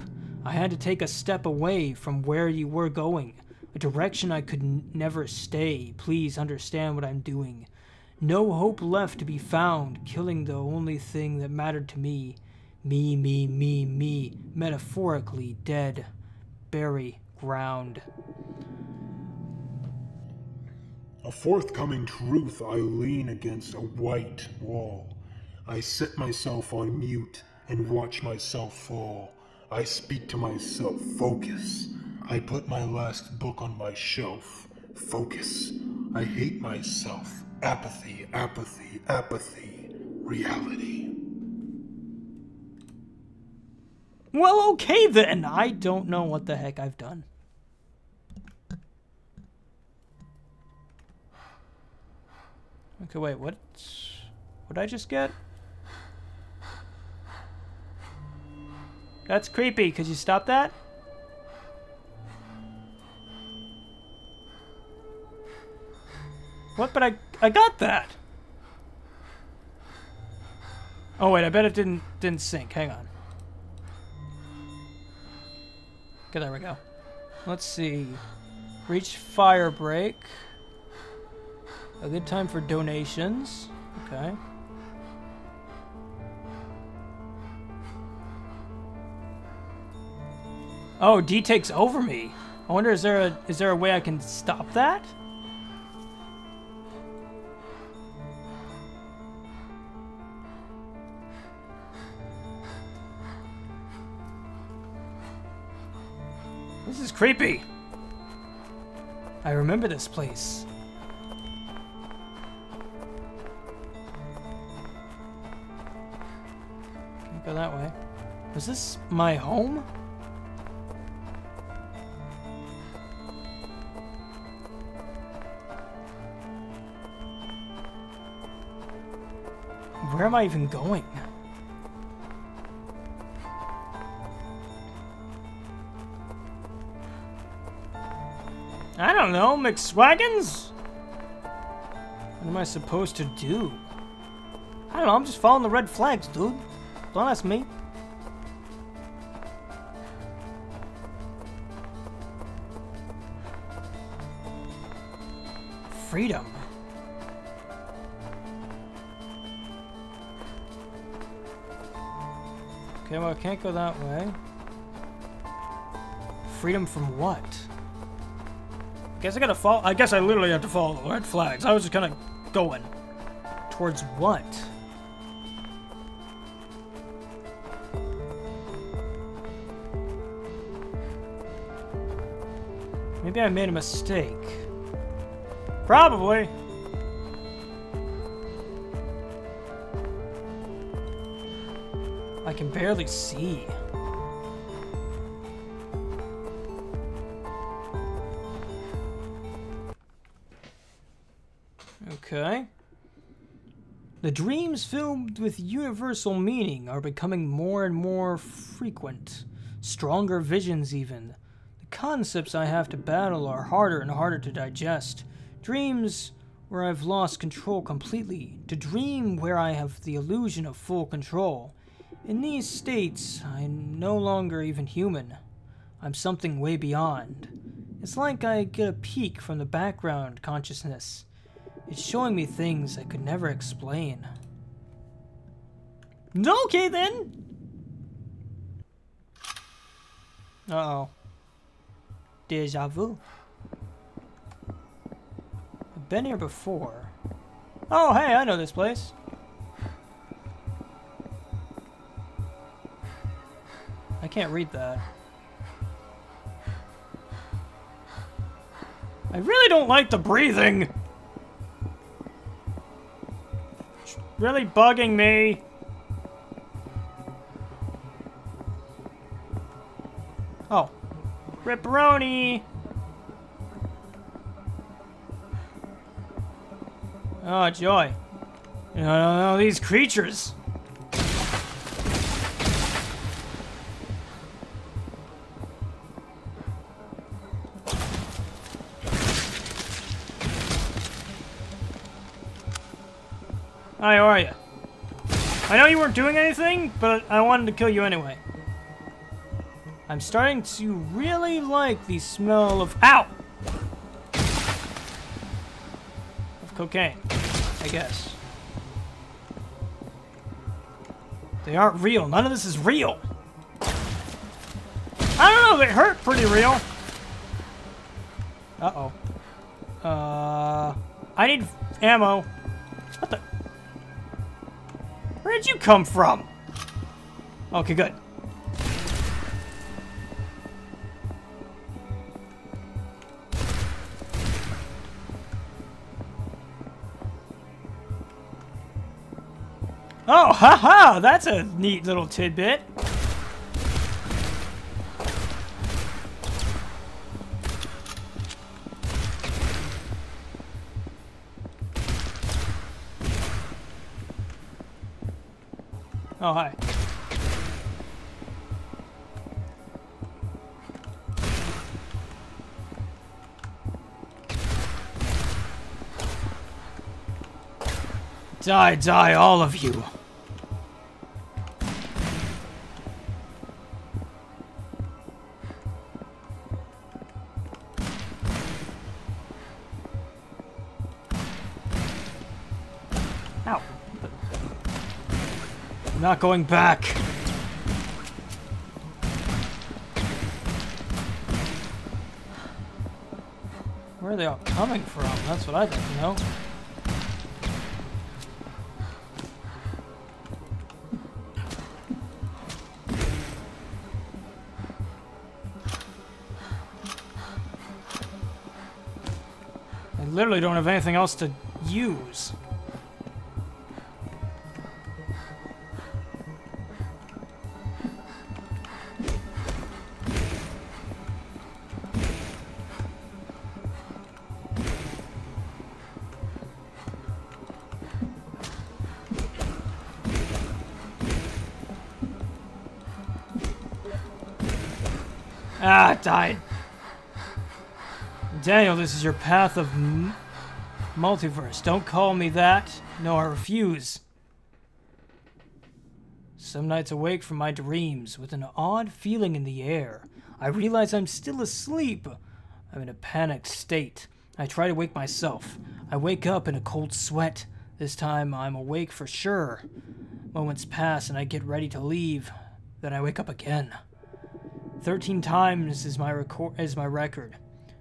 [SPEAKER 1] I had to take a step away from where you were going, a direction I could never stay. Please understand what I'm doing. No hope left to be found, killing the only thing that mattered to me. Me, metaphorically dead. Bury ground.
[SPEAKER 3] A forthcoming truth, I lean against a white wall. I set myself on mute and watch myself fall. I speak to myself, focus. I put my last book on my shelf, focus. I hate myself, apathy, apathy, apathy, reality.
[SPEAKER 1] Well, okay then. I don't know what the heck I've done. Okay, wait, what did I just get? That's creepy. Could you stop that? What? But I got that. Oh wait, I bet it didn't sync. Hang on. Okay, there we go. Let's see. Reach fire break. A good time for donations. Okay. Oh, D takes over me. I wonder, is there a way I can stop that? This is creepy. I remember this place. Can't go that way. Was this my home? Where am I even going? I don't know, McSwaggins? What am I supposed to do? I don't know, I'm just following the red flags, dude. Don't ask me. Freedom. Okay, well, I can't go that way. Freedom from what? I guess I literally have to follow the red flags. I was just kind of going. Towards what? Maybe I made a mistake. Probably. I can barely see. Okay. The dreams filled with universal meaning are becoming more and more frequent. Stronger visions even. The concepts I have to battle are harder and harder to digest. Dreams where I've lost control completely. To dream where I have the illusion of full control. In these states, I'm no longer even human. I'm something way beyond. It's like I get a peek from the background consciousness. It's showing me things I could never explain. Okay then! Uh-oh. Deja vu. I've been here before. Oh, hey, I know this place. I can't read that. I really don't like the breathing. It's really bugging me. Oh. Ripperoni. Oh, joy. No, these creatures. Hi, how are you? I know you weren't doing anything, but I wanted to kill you anyway. I'm starting to really like the smell of... Ow! Of cocaine, I guess. They aren't real. None of this is real. I don't know, they hurt pretty real. Uh-oh. I need ammo. What the... Where did you come from? Okay, good. Oh, haha! That's a neat little tidbit. Oh, hi. Die, all of you. I'm not going back. Where are they all coming from? That's what I'd like to know. I literally don't have anything else to use. Ah, it died. Daniel, this is your path of multiverse. Don't call me that. No, I refuse. Some nights awake from my dreams with an odd feeling in the air. I realize I'm still asleep. I'm in a panicked state. I try to wake myself. I wake up in a cold sweat. This time I'm awake for sure. Moments pass and I get ready to leave. Then I wake up again. 13 times is my record.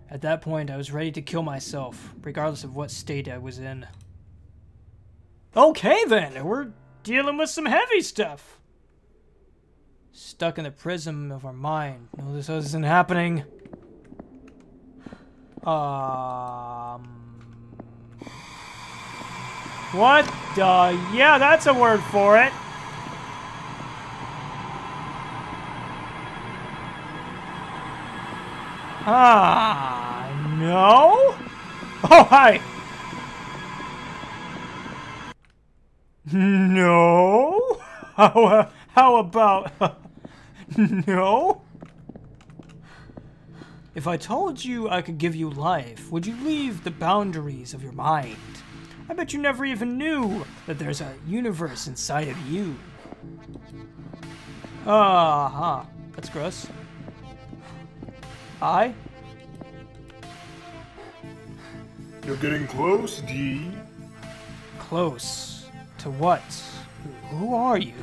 [SPEAKER 1] At that point, I was ready to kill myself, regardless of what state I was in.
[SPEAKER 2] Okay then, we're dealing with some heavy stuff.
[SPEAKER 1] Stuck in the prism of our mind. No, this isn't happening.
[SPEAKER 2] What the? Yeah, that's a word for it. No? Oh, hi! No? How about... No?
[SPEAKER 1] If I told you I could give you life, would you leave the boundaries of your mind?
[SPEAKER 2] I bet you never even knew.
[SPEAKER 1] That there's a universe inside of you. That's gross. I?
[SPEAKER 3] You're getting close, D.
[SPEAKER 1] Close? To what? Who are you?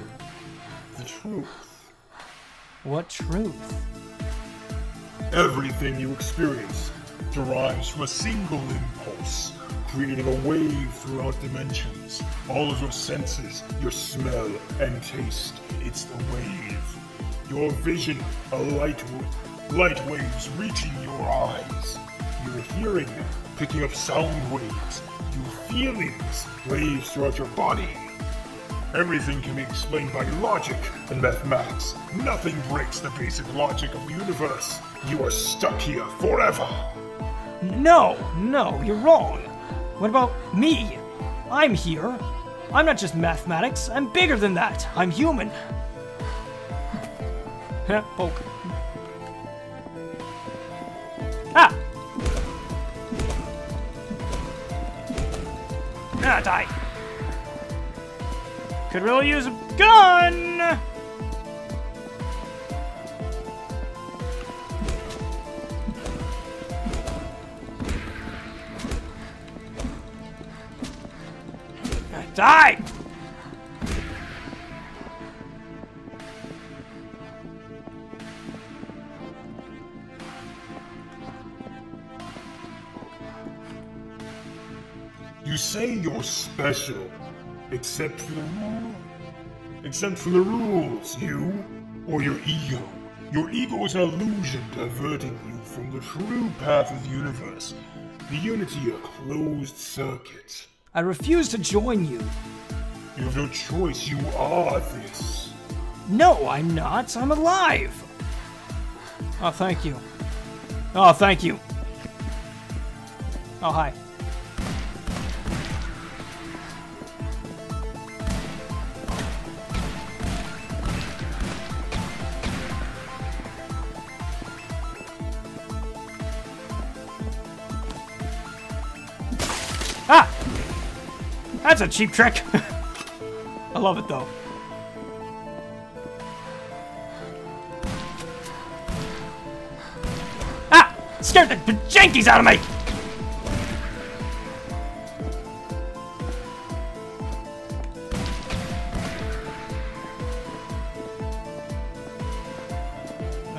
[SPEAKER 3] The truth.
[SPEAKER 1] What truth?
[SPEAKER 3] Everything you experience derives from a single impulse, creating a wave throughout dimensions. All of your senses, your smell and taste, it's the wave. Your vision, a light waves reaching your eyes. Your hearing, picking up sound waves. Your feelings, waves throughout your body. Everything can be explained by logic and mathematics. Nothing breaks the basic logic of the universe. You are stuck here forever.
[SPEAKER 1] No, you're wrong. What about me? I'm here. I'm not just mathematics. I'm bigger than that. I'm human. Poke. Ah!
[SPEAKER 2] Die. Could really use a gun. Die.
[SPEAKER 3] You say you're special, except for the rules, you or your ego. Your ego is an illusion diverting you from the true path of the universe. The unity, a closed circuit.
[SPEAKER 1] I refuse to join you.
[SPEAKER 3] You have no choice, you are this.
[SPEAKER 1] No, I'm not. I'm alive. Oh, thank you.
[SPEAKER 2] Oh, thank you.
[SPEAKER 1] Oh, hi.
[SPEAKER 2] Ah! That's a cheap trick. I love it though. Ah! Scared the jankies out of me!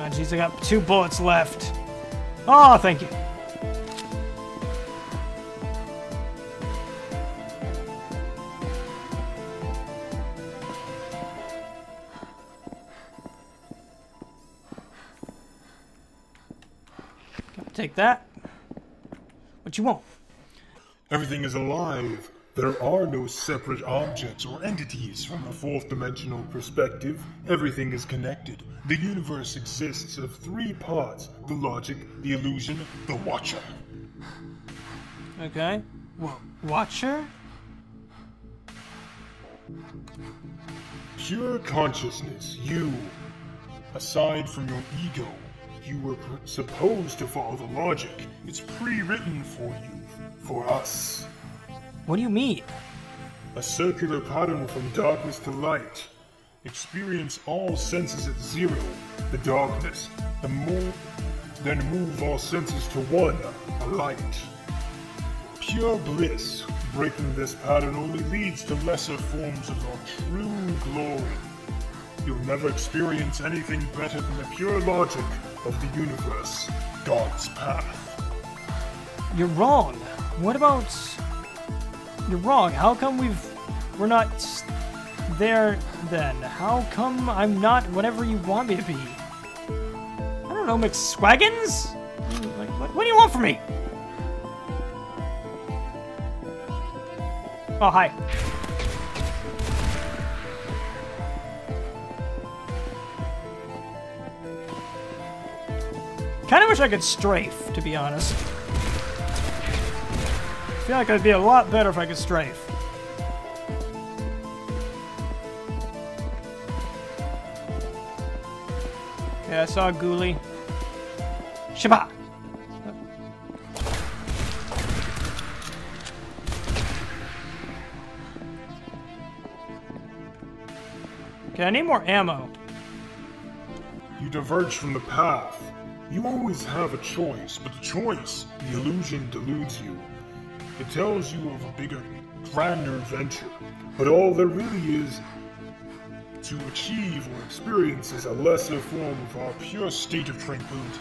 [SPEAKER 2] Oh, jeez, I got 2 bullets left. Oh, thank you. Take that. What you want?
[SPEAKER 3] Everything is alive. There are no separate objects or entities from a fourth dimensional perspective. Everything is connected. The universe exists of 3 parts: the logic, the illusion, the watcher.
[SPEAKER 2] Okay. Watcher?
[SPEAKER 3] Pure consciousness, you. Aside from your ego, you were supposed to follow the logic. It's pre-written for you, for us.
[SPEAKER 2] What do you mean?
[SPEAKER 3] A circular pattern from darkness to light. Experience all senses at 0, the darkness. Then move all senses to 1, a light. Pure bliss. Breaking this pattern only leads to lesser forms of our true glory. You'll never experience anything better than the pure logic of the universe, God's path.
[SPEAKER 2] You're wrong. What about... You're wrong. How come we're not there then? How come I'm not whatever you want me to be? I don't know, McSwaggins? Like, what do you want from me? Oh, hi. Kinda wish I could strafe, to be honest. I feel like I'd be a lot better if I could strafe. Okay, I saw a ghoulie. Shabba! Okay, I need more ammo.
[SPEAKER 3] You diverge from the path. You always have a choice, but the choice, the illusion, deludes you. It tells you of a bigger, grander venture, but all there really is to achieve or experience is a lesser form of our pure state of tranquility.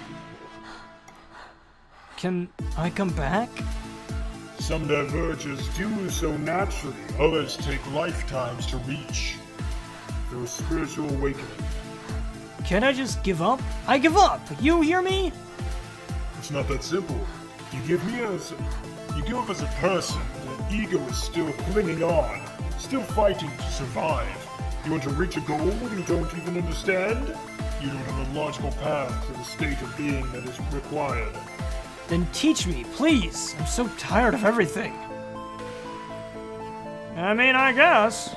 [SPEAKER 2] Can I come back?
[SPEAKER 3] Some divergers do so naturally, others take lifetimes to reach. Through a spiritual awakening.
[SPEAKER 2] Can I just give up? I give up! You hear me?
[SPEAKER 3] It's not that simple. You give up as a person, the ego is still clinging on, still fighting to survive. You want to reach a goal you don't even understand? You don't have a logical path to the state of being that is required.
[SPEAKER 2] Then teach me, please. I'm so tired of everything. I mean, I guess.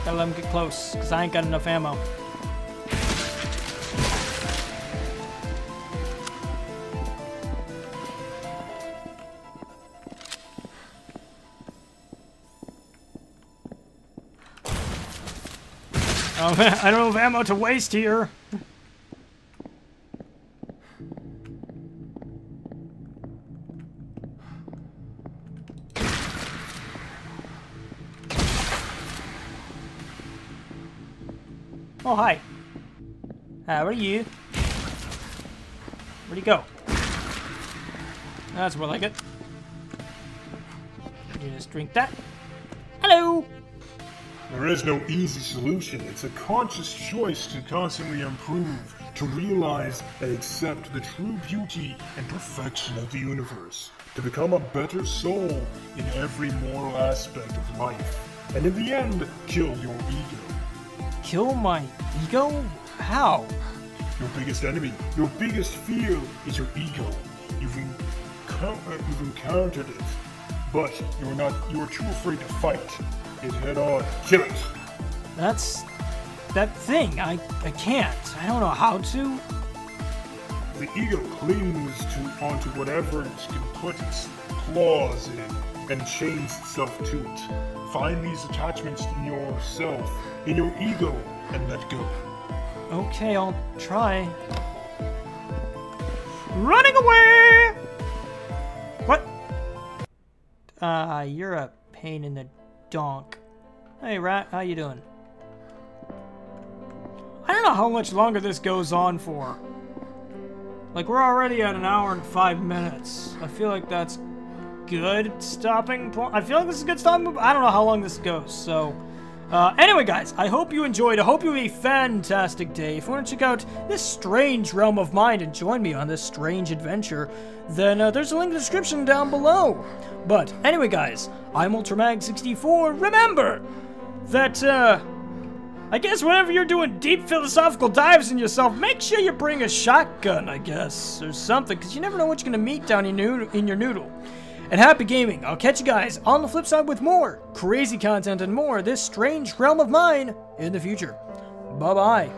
[SPEAKER 2] Gotta let him get close, because I ain't got enough ammo. Oh man, I don't have ammo to waste here. Oh, hi. How are you? Where'd he go? That's more like it. You just drink that. Hello!
[SPEAKER 3] There is no easy solution. It's a conscious choice to constantly improve, to realize and accept the true beauty and perfection of the universe, to become a better soul in every moral aspect of life, and in the end, kill your ego.
[SPEAKER 2] Kill my ego? How?
[SPEAKER 3] Your biggest enemy, your biggest fear is your ego. You've encountered it, but you're too afraid to fight it head on. Kill it.
[SPEAKER 2] That's that thing. I can't. I don't know how to.
[SPEAKER 3] The eagle clings onto whatever it can put its claws in and chains itself to it. Find these attachments in yourself, in your ego, and let go.
[SPEAKER 1] Okay, I'll try.
[SPEAKER 2] Running away! What?
[SPEAKER 1] You're a pain in the donk. Hey, Rat, how you doing?
[SPEAKER 2] I don't know how much longer this goes on for. Like, we're already at 1 hour and 5 minutes. I feel like that's good stopping point. I feel like this is a good stopping point. I don't know how long this goes, so... anyway, guys, I hope you enjoyed. I hope you have a fantastic day. If you want to check out this strange realm of mine and join me on this strange adventure, then there's a link in the description down below. But anyway, guys, I'm UltraMag64. Remember that, I guess whenever you're doing deep philosophical dives in yourself, make sure you bring a shotgun, I guess, or something, because you never know what you're going to meet down in your noodle. And happy gaming. I'll catch you guys on the flip side with more crazy content and more of this strange realm of mine in the future. Bye-bye.